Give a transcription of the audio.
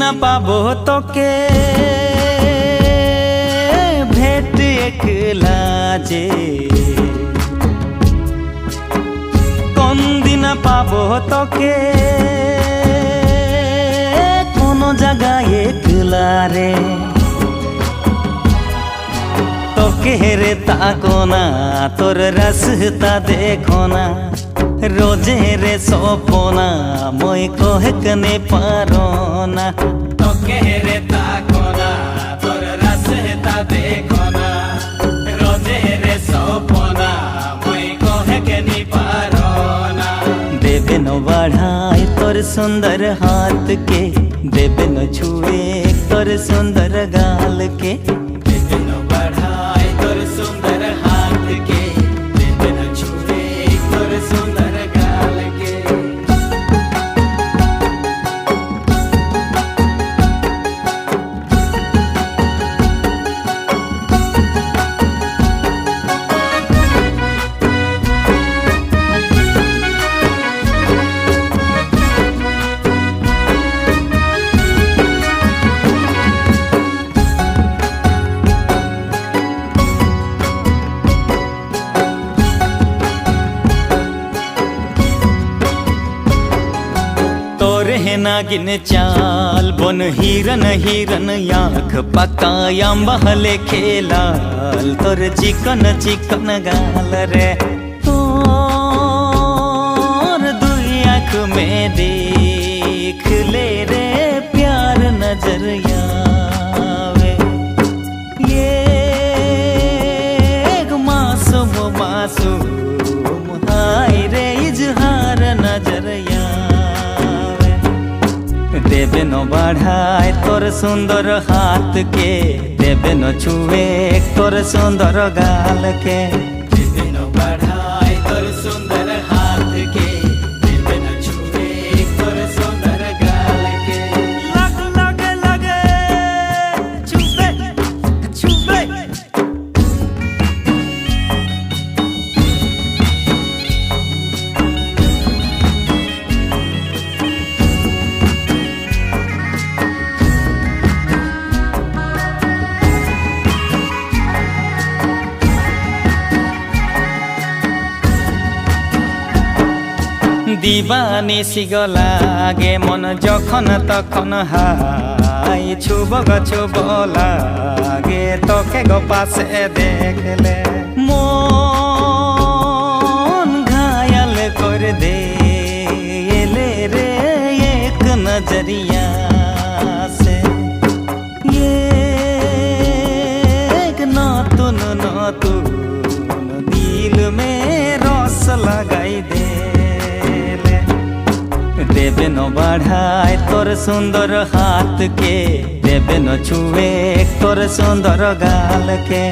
না পাবো তোকে भेट एकला जे কোন দিন পাবো তোকে কোনো জায়গায় একলা রে তোকে রে তাকো না তোর রাস্তা দেখো না रोजे रे सपना মই कहकने पारो ना তোকে রে তাকো না তোর রাস্তা দেখো না रोजे रे सपना মই कहकने पारो ना देवे न बढ़ाई तोर सुंदर हाथ के देवे न छुए तोर सुंदर गाल के देवे न बढ़ाई तोर सुंदर हाथ के देवे न छुए तोर सुंदर नागिन चाल बन हिरन हिरन आँख पकाया महले खेलाल तोर चिकन चिकन गाल रे तोर दुई आँख में देख ले रे प्यार नजर आवे ये मासूम मासूम हाय रे इजहार नजर देवे न बढ़ाए तोर सुंदर हाथ के देवे न छुए तोर सुंदर गाल के देवे न बढ़ाए तोर सुंदर हाथ के देवे न छुए तोर सुंदर गाल के लग लगे लगे छुए छुए दीवानी सिगलागे मन जखन तखन हाय छुब छुब लागे तोके गो पासे देखले मन घायल कर दे ले रे एक नजरिया से ये एक नतुन नतुन दिल में रस लगाई दे देवे न बढ़ाए तोर सुंदर हाथ के देवे न छुए तोर सुंदर गाल के।